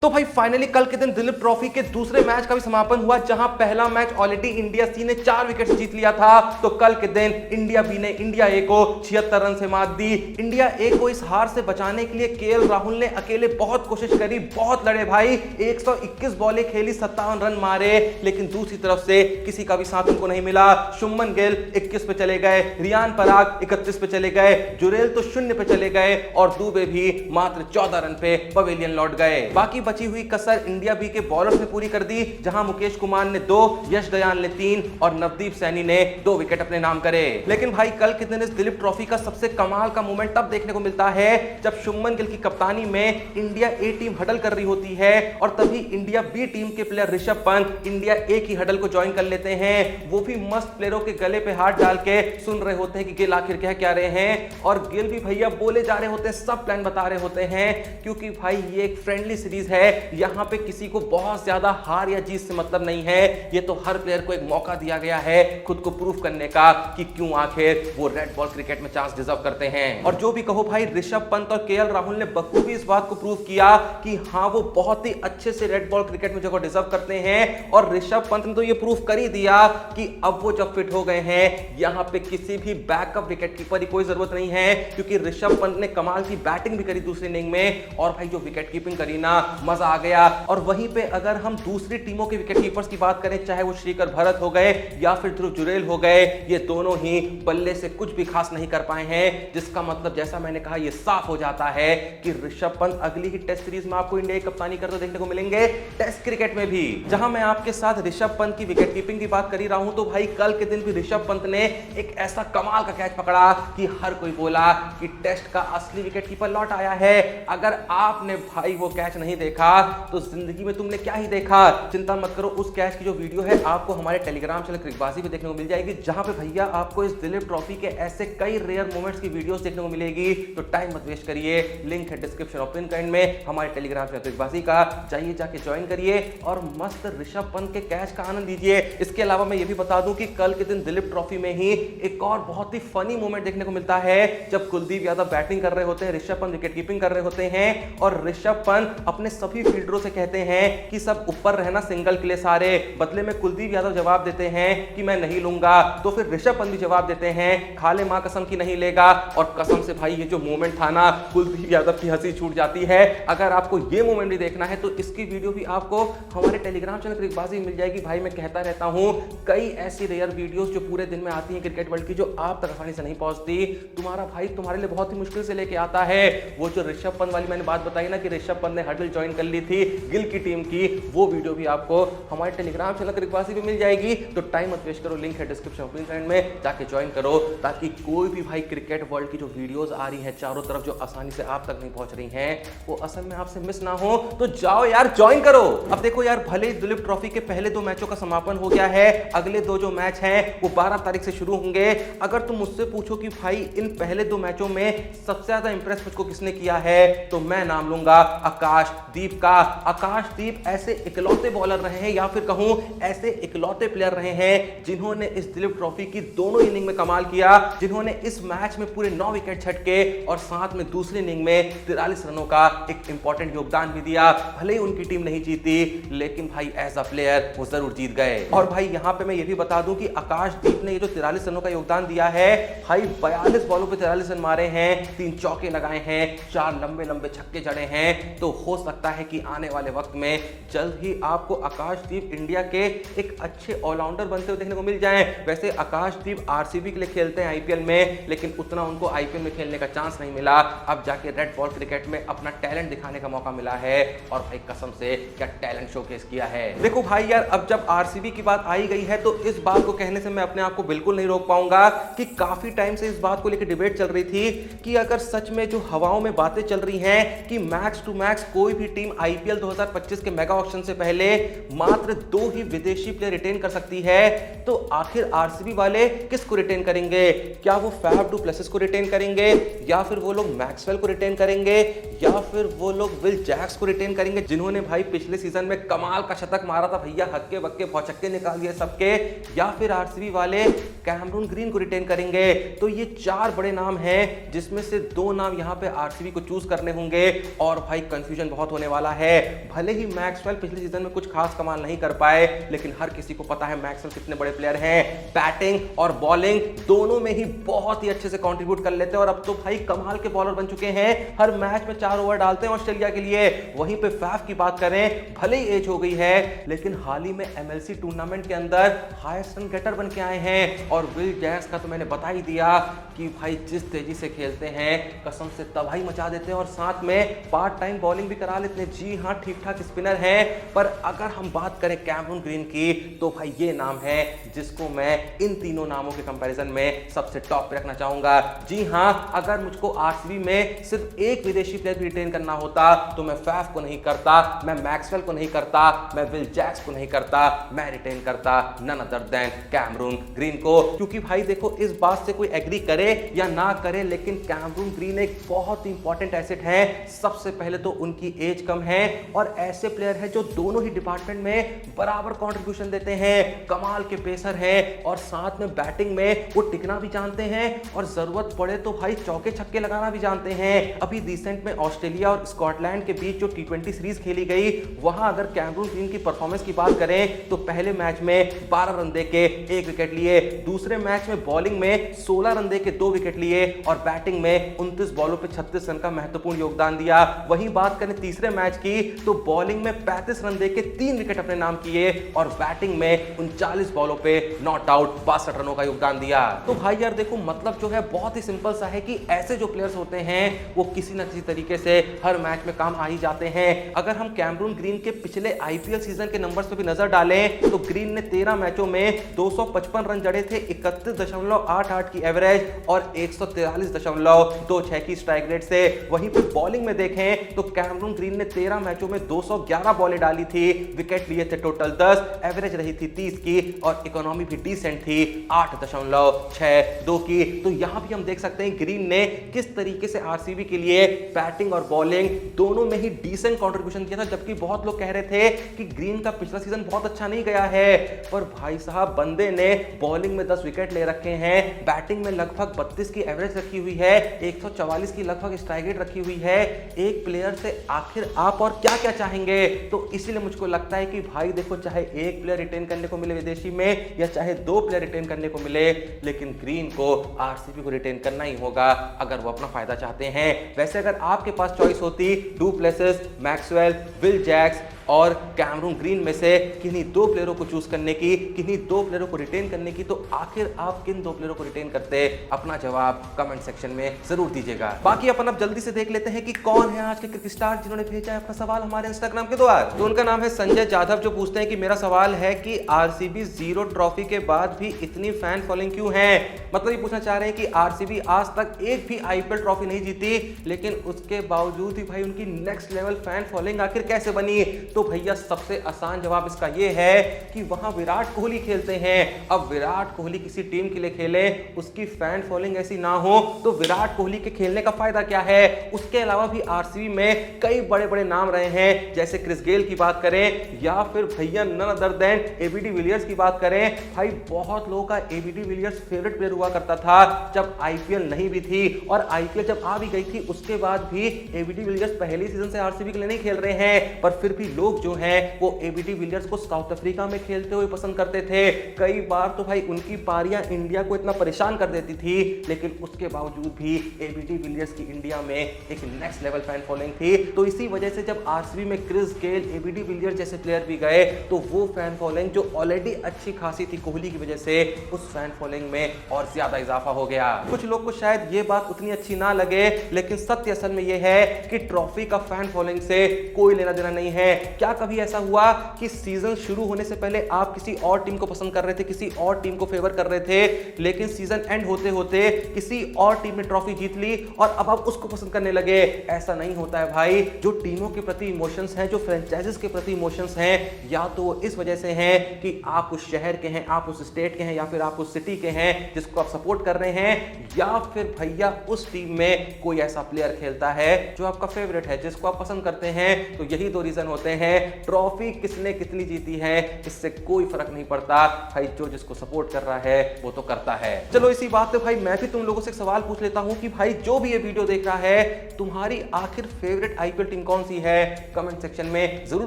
तो भाई फाइनली कल के दिन दिलीप ट्रॉफी के दूसरे मैच का भी समापन हुआ, जहां पहला मैच ऑलरेडी इंडिया सी ने 4 विकेट से जीत लिया था। तो कल के दिन इंडिया बी ने इंडिया ए को 76 रन से मात दी। इंडिया ए को इस हार से बचाने के लिए केएल राहुल ने अकेले बहुत कोशिश करी, बहुत लड़े भाई। 121 बॉलें खेली, 57 रन मारे, लेकिन दूसरी तरफ से किसी का भी साथ उनको नहीं मिला। शुभमन गिल 21 पे चले गए, रियान पराग 31 पे चले गए, जुरेल तो 0 पे चले गए और दुबे भी मात्र 14 रन पे पवेलियन लौट गए। बाकी बची हुई कसर इंडिया बी के बॉलर्स ने पूरी कर दी, जहां मुकेश कुमार ने 2, यश दयाल ने 3 और नवदीप सैनी ने 2 विकेट अपने नाम करे। लेकिन भाई कल के दिन इस दिलीप ट्रॉफी का सबसे कमाल का मोमेंट तब देखने को मिलता है जब शुभमन गिल की कप्तानी में इंडिया ए टीम हडल कर रही होती है और तभी इंडिया बी टीम के प्लेयर ऋषभ पंत इंडिया ए की हडल को ज्वाइन कर लेते हैं। वो भी मस्त प्लेयरों के गले पे हाथ डाल के सुन रहे होते हैं कि गिल आखिर क्या रहे हैं, और गिल भी भैया बोले जा रहे होते हैं, सब प्लान बता रहे होते हैं, क्योंकि भाई ये एक फ्रेंडली सीरीज है। यहां पे किसी को बहुत ज्यादा हार या जीत से मतलब नहीं है। ये तो हर प्लेयर को एक मौका दिया गया है खुद को प्रूव करने का कि क्यों आखिर वो रेड बॉल क्रिकेट में चांस डिजर्व करते हैं। और जो भी कहो भाई, ऋषभ पंत और केएल राहुल ने बखूबी इस बात को प्रूव किया कि हाँ वो बहुत ही अच्छे से रेड बॉल क्रिकेट में जगह डिजर्व करते हैं। और ऋषभ पंत ने तो ये प्रूव कर ही दिया कि अब वो जब फिट हो गए हैं, यहां पे किसी भी बैकअप विकेट कीपर की कोई जरूरत नहीं है, क्योंकि ऋषभ पंत ने कमाल की बैटिंग भी करी दूसरी इनिंग में। और भाई जो विकेट कीपिंग करी ना, मजा आ गया। और वहीं पे अगर हम दूसरी टीमों के विकेट कीपर्स की बात करें, चाहे वो श्रीकर भरत हो गए या फिर ध्रुव जुरेल हो गए, ये दोनों ही बल्ले से कुछ भी खास नहीं कर पाए हैं। जिसका मतलब जैसा मैंने कहा, ये साफ हो जाता है कि ऋषभ पंत अगली ही टेस्ट सीरीज में आपको इंडिया की कप्तानी करते देखने को मिलेंगे, टेस्ट क्रिकेट में भी। जहां मैं आपके साथ ऋषभ पंत की विकेट कीपिंग की बात कर ही रहा हूं, तो भाई कल के दिन भी ऋषभ पंत ने एक ऐसा कमाल का कैच पकड़ा कि हर कोई बोला कि टेस्ट का असली विकेट कीपर लौट आया है। अगर आपने भाई वो कैच नहीं देखा तो जिंदगी में तुमने क्या ही देखा। चिंता मत करो, उस कैच की जो वीडियो है आपको हमारे टेलीग्राम चैनल क्रिकबाजी पे देखने को मिल जाएगी, जहां पे भैया आपको इस दिलीप ट्रॉफी के ऐसे कई रेयर मोमेंट्स की वीडियोस देखने को मिलेगी। तो टाइम मत वेस्ट करिए, लिंक है डिस्क्रिप्शन और पिन कमेंट में हमारे टेलीग्राम चैनल क्रिकबाजी का, जाइए जाके ज्वाइन करिए और मस्त ऋषभ पंत के कैच का आनंद लीजिए। इसके अलावा मैं ये भी बता दूं कि कल के दिन दिलीप ट्रॉफी में ही एक और बहुत ही फनी मोमेंट देखने को मिलता है, जब कुलदीप यादव बैटिंग कर रहे होते हैं, ऋषभ पंत विकेट कीपिंग कर रहे होते हैं और ऋषभ पंत अपने सभी फील्डरों से कहते हैं कि सब ऊपर रहना, सिंगल के लिए सारे। बदले में कुलदीप यादव जवाब देते हैं कि मैं नहीं लूंगा। तो फिर ऋषभ पंत भी जवाब देते हैं, खा ले मां कसम की नहीं लेगा। और कसम से भाई ये जो मोमेंट था ना, कुलदीप यादव की हंसी छूट जाती है। अगर आपको ये मोमेंट भी देखना है तो इसकी वीडियो भी आपको हमारे टेलीग्राम चैनल क्रिकबाजी में मिल जाएगी। भाई मैं कहता रहता हूं, कई ऐसी रेयर वीडियोस जो पूरे दिन में आती हैं क्रिकेट वर्ल्ड की, जो आप तक आसानी से नहीं पहुंचती। तुम्हारा भाई तुम्हारे लिए बहुत ही मुश्किल से लेके आता है। वो जो ऋषभ पंत वाली मैंने बात बताई ना कि ऋषभ पंत ने हडल ज्वाइन कर ली थी गिल की टीम की, वो वीडियो भी आपको हमारे टेलीग्राम चैनल क्रिकबाजी पे मिल जाएगी। तो टाइम मत वेस्ट करो, लिंक है डिस्क्रिप्शन ओपन फ्रेंड में, जाके ज्वाइन करो, ताकि कोई भी भाई क्रिकेट वर्ल्ड की जो वीडियोस आ रही हैं चारों तरफ, जो आसानी से आप तक नहीं पहुंच रही हैं, वो असल में आपसे मिस ना हो। तो जाओ यार ज्वाइन करो। अब देखो यार, भले ही दिलीप ट्रॉफी के पहले 2 मैचों का समापन हो गया है, अगले 2 जो मैच हैं वो 12 तारीख से शुरू होंगे। अगर तुम मुझसे पूछो कि भाई इन पहले 2 मैचों में सबसे ज्यादा इंप्रेस मुझको किसने किया है, तो मैं नाम लूंगा आकाशदीप का। आकाशदीप ऐसे इकलौते बॉलर रहे हैं, या फिर कहूं ऐसे इकलौते प्लेयर रहे हैं, जिन्होंने इस दिलीप ट्रॉफी की दोनों इनिंग में कमाल किया, जिन्होंने इस मैच में पूरे 9 विकेट छटके और साथ में दूसरी इनिंग में 43 रनों का एक इंपॉर्टेंट योगदान भी दिया। भले ही उनकी टीम नहीं जीती, लेकिन भाई एज अ प्लेयर वो जरूर जीत गए। और भाई यहां पे मैं ये भी बता दूं कि आकाशदीप ने ये जो 43 रनों का योगदान दिया है, भाई 42 बॉलों पे 43 रन मारे हैं, 3 चौके लगाए हैं, 4 लंबे लंबे छक्के जड़े हैं। तो हो सकता है कि आने वाले वक्त में जल्द ही आपको आकाशदीप इंडिया के एक अच्छे ऑलराउंडर बनते हुए देखने को मिल जाएं। वैसे आकाशदीप आरसीबी के लिए खेलते हैं आईपीएल में, लेकिन उतना उनको आईपीएल में खेलने का चांस नहीं मिला। अब जाके रेड बॉल क्रिकेट में अपना टैलेंट दिखाने का मौका मिला है, और भाई कसम से क्या टैलेंट शोकेस किया है। देखो भाई यार, अब जब आरसीबी की बात आई गई है तो इस बात को कहने से मैं अपने आप को बिल्कुल नहीं रोक पाऊंगा कि काफी टाइम से इस बात को लेकर डिबेट चल रही थी कि अगर सच में जो हवाओं में बातें चल रही हैं कि मैक्स टू मैक्स कोई भी टीम आईपीएल 2025 के मेगा ऑक्शन से पहले मात्र 2 ही विदेशी प्लेयर रिटेन कर सकती है, तो आखिर आरसीबी वाले किसको रिटेन करेंगे? क्या वो फैफ डू प्लेसिस को रिटेन करेंगे, या फिर वो लोग मैक्सवेल को रिटेन करेंगे, या फिर वो लोग विल जैक्स को रिटेन करेंगे, जिन्होंने भाई पिछले सीजन में कमाल का शतक मारा था भैया, हक्के बक्के भौचक्के निकाल दिए सबके, या फिर आरसीबी वाले कैमरून ग्रीन को रिटेन करेंगे? तो ये 4 बड़े नाम हैं, जिसमें से 2 नाम यहां पे आरसीबी को चूज करने होंगे, और भाई कंफ्यूजन बहुत होने वाला है। भले ही मैक्सवेल पिछले सीजन में कुछ खास कमाल नहीं कर पाए, लेकिन हर किसी को पता है मैक्सवेल कितने बड़े प्लेयर हैं। बैटिंग और बॉलिंग दोनों में ही बहुत ही अच्छे से कंट्रीब्यूट कर लेते हैं और अब तो भाई कमाल के बॉलर बन चुके हैं। हर मैच में 4 ओवर डालते हैं ऑस्ट्रेलिया के लिए। वहीं पे फैफ की बात करें, भले ही एज हो गई है, लेकिन हाल ही में एमएलसी टूर्नामेंट के अंदर हाईएस्ट रन गेटर बन के आए हैं। और विल जैक्स का तो मैंने बता ही दिया कि भाई जिस तेजी से खेलते हैं कसम से तबाही मचा देते हैं और साथ में पार्ट टाइम बॉलिंग भी करा लेते हैं। जी हाँ, ठीक ठाक स्पिनर हैं। पर अगर हम बात करें कैमरून ग्रीन की तो भाई ये नाम है जिसको मैं इन तीनों नामों के कंपैरिजन में सबसे टॉप पे रखना चाहूंगा। जी हाँ, अगर मुझको आरसीबी में सिर्फ एक विदेशी प्लेयर भी रिटेन करना होता तो मैं फैफ को नहीं करता, मैं मैक्सवेल को नहीं करता, मैं विल जैक्स को नहीं करता, मैं रिटेन करता none other than Cameron Green को। क्योंकि भाई देखो, इस बात से कोई एग्री करे या ना करे, लेकिन कैमरून ग्रीन एक बहुत इंपॉर्टेंट एसेट है। सबसे पहले तो उनकी एज कम है और ऐसे प्लेयर है जो दोनों ही डिपार्टमेंट में बराबर कंट्रीब्यूशन देते हैं। कमाल के पेसर हैं और साथ में बैटिंग में वो टिकना भी जानते हैं और जरूरत पड़े तो भाई चौके छक्के लगाना भी जानते हैं। अभी रिसेंट में ऑस्ट्रेलिया और स्कॉटलैंड के बीच जो टी20 सीरीज खेली गई, वहां अगर कैमरून ग्रीन की परफॉर्मेंस की बात करें तो पहले मैच में 12 रन देके 1 विकेट लिए, दूसरे मैच में बॉलिंग में 16 रन देके 2 विकेट लिए और बैटिंग में 29 बॉलों पे 36 रन का महत्वपूर्ण योगदान दिया। वहीं बात करें तीसरे मैच की तो बॉलिंग में 35 रन देके 3 विकेट अपने नाम किए और बैटिंग में 39 बॉलों पे नॉट आउट 62 रनों का योगदान दिया। तो भाई यार देखो, मतलब जो है बहुत ही सिंपल सा है कि ऐसे जो प्लेयर्स होते हैं वो किसी न किसी तरीके से हर मैच में काम आ ही जाते हैं। अगर हम कैमरून ग्रीन के पिछले आईपीएल सीजन के नंबर्स पे भी नजर डालें तो ग्रीन ने 13 मैचों में 255 रन जड़े थे, 31.88 की एवरेज और 143.26 की स्ट्राइक रेट से। वहीं पे बॉलिंग में देखें तो कैमरून ग्रीन ने 13 मैचों में 211 बॉलें डाली थी, विकेट लिए थे टोटल 10, एवरेज रही थी 30 की और इकोनॉमी भी डिसेंट थी 8.62 की। तो यहां भी हम देख सकते हैं ग्रीन ने किस तरीके से आरसीबी के लिए बैटिंग और बॉलिंग दोनों में ही डिसेंट कंट्रीब्यूशन किया था। जबकि बहुत लोग कह रहे थे कि ग्रीन का पिछला सीजन बहुत अच्छा नहीं गया है, पर भाई साहब बंदे ने बॉलिंग में 10 विकेट ले रखे हैं, बैटिंग में लगभग 32 की एवरेज रखी हुई है, 144 की लगभग स्ट्राइक रेट रखी हुई है। एक प्लेयर से आखिर आप और क्या क्या चाहेंगे? तो इसीलिए मुझको लगता है कि भाई देखो, चाहे एक प्लेयर रिटेन करने को मिले विदेशी में या चाहे 2 प्लेयर रिटेन करने को मिले, लेकिन ग्रीन को आरसीबी को रिटेन करना ही होगा अगर वो अपना फायदा चाहते हैं। वैसे अगर आपके पास चॉइस होती Du Plessis, Maxwell, Will Jacks और कैमरून ग्रीन में से किन्हीं 2 प्लेयरों को चूज करने की, किन्हीं 2 प्लेयरों को रिटेन करने की, तो आखिर आप किन 2 प्लेयरों को रिटेन करते? अपना जवाब कमेंट सेक्शन में जरूर दीजिएगा। बाकी अपन अब जल्दी से देख लेते हैं कि कौन है आज के क्रिकेट स्टार जिन्होंने भेजा है अपना सवाल हमारे इंस्टाग्राम के द्वारा। तो उनका नाम है संजय जाधव, जो पूछते हैं कि मेरा सवाल है कि आरसीबी 0 ट्रॉफी के बाद भी इतनी फैन फॉलोइंग क्यों है? मतलब ये पूछना चाह रहे हैं कि आरसीबी आज तक एक भी आईपीएल ट्रॉफी नहीं जीती, लेकिन उसके बावजूद ही भाई उनकी नेक्स्ट लेवल फैन फॉलोइंग आखिर कैसे बनी? तो भैया सबसे आसान जवाब इसका यह है कि वहां विराट कोहली खेलते हैं। अब विराट कोहली किसी टीम के लिए खेले, उसकी फैन फॉलोइंग ऐसी ना हो, तो विराट कोहली के खेलने का फायदा क्या है? उसके अलावा भी आरसीबी में कई बड़े बड़े नाम रहे हैं, जैसे क्रिस गेल की बात करें या फिर भैया none other than ABD Villiers की बात करें। भाई बहुत लोगों का एबीडी विलियर्स फेवरेट प्लेयर हुआ करता था जब आईपीएल नहीं भी थी, और आईपीएल जब आ भी गई थी उसके बाद भी एबीडी विलियर्स पहले सीजन से आरसीबी के लिए नहीं खेल रहे हैं, पर फिर भी लोग जो हैं वो एबीडी विलियर्स को साउथ अफ्रीका में खेलते हुए पसंद करते थे। कई बार तो भाई उनकी पारियां इंडिया को इतना परेशान कर देती थी, लेकिन उसके बावजूद भी एबीडी विलियर्स की इंडिया में एक नेक्स्ट लेवल फैन फॉलोइंग थी। तो इसी वजह से जब आरसीबी में क्रिस गेल, एबीडी विलियर्स जैसे प्लेयर भी गए, तो वो फैन फॉलोइंग जो ऑलरेडी अच्छी खासी थी कोहली की वजह से, उस फैन फॉलोइंग में और ज्यादा इजाफा हो गया। कुछ लोग को शायद ये बात उतनी अच्छी ना लगे, लेकिन सत्य असल में ये है कि ट्रॉफी का फैन फॉलोइंग से कोई लेना देना नहीं है। क्या कभी ऐसा हुआ कि सीजन शुरू होने से पहले आप किसी और टीम को पसंद कर रहे थे, किसी और टीम को फेवर कर रहे थे, लेकिन सीजन एंड होते होते किसी और टीम ने ट्रॉफी जीत ली और अब आप उसको पसंद करने लगे? ऐसा नहीं होता है भाई। जो टीमों के प्रति इमोशंस हैं, जो फ्रेंचाइजीज के प्रति इमोशंस हैं, या तो वो इस वजह से हैं कि आप उस शहर के हैं, आप उस स्टेट के हैं, या फिर आप उस सिटी के हैं जिसको आप सपोर्ट कर रहे हैं, या फिर भैया उस टीम में कोई ऐसा प्लेयर खेलता है जो आपका फेवरेट है, जिसको आप पसंद करते हैं। तो यही 2 रीजन होते हैं। ट्रॉफी किसने कितनी जीती है इससे कोई फर्क नहीं पड़ता भाई, जो जिसको सपोर्ट कर रहा है वो तो करता है। चलो इसी बात पे भाई मैं भी तुम लोगों से एक सवाल पूछ लेता हूं कि भाई जो भी ये वीडियो देख रहा है, तुम्हारी आखिर फेवरेट आईपीएल टीम कौन सी है? कमेंट सेक्शन में जरूर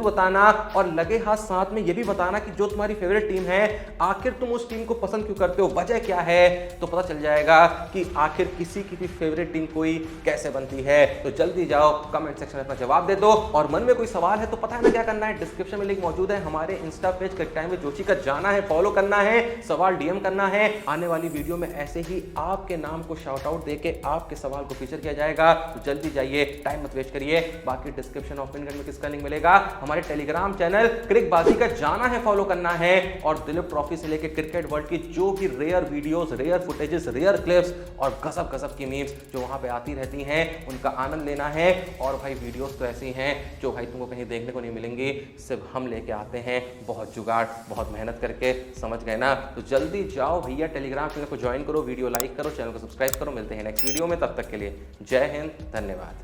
बताना, और लगे हाथ साथ में ये भी बताना कि जो तुम्हारी फेवरेट टीम है आखिर तुम उस टीम को पसंद क्यों करते हो, वजह क्या है। तो पता चल जाएगा कि आखिर किसी की भी फेवरेट टीम कोई कैसे बनती है। तो जल्दी जाओ कमेंट सेक्शन में अपना जवाब दे दो, और मन में कोई सवाल है तो पता है ना क्या करना है, डिस्क्रिप्शन में लिंक मौजूद है हमारे Insta page Crick Time with Joshi का, जाना है, फॉलो करना है, सवाल डीएम करना है। आने वाली वीडियो में ऐसे ही आपके नाम को शाउट आउट देके आपके सवाल को फीचर किया जाएगा। तो जल्दी जाइए, टाइम मत वेस्ट करिए। बाकी डिस्क्रिप्शन ऑफ पिन में किसका लिंक मिलेगा, हमारे टेलीग्राम चैनल क्रिकबाजी का, जाना है, फॉलो करना है, और दिलीप ट्रॉफी से लेकर क्रिकेट वर्ल्ड की जो भी rare videos, rare footages, rare clips और गजब गजब की मीम्स जो वहां पे आती रहती हैं उनका आनंद लेना है। और भाई वीडियोस तो ऐसी हैं जो भाई तुमको कहीं देखने को नहीं मिलेंगी, सिर्फ हम लेके आते हैं, बहुत जुगाड़, बहुत मेहनत करके, समझ गए ना। तो जल्दी जाओ भैया टेलीग्राम चैनल को ज्वाइन करो, वीडियो लाइक करो, चैनल को सब्सक्राइब करो। मिलते हैं नेक्स्ट वीडियो में, तब तक के लिए जय हिंद, धन्यवाद।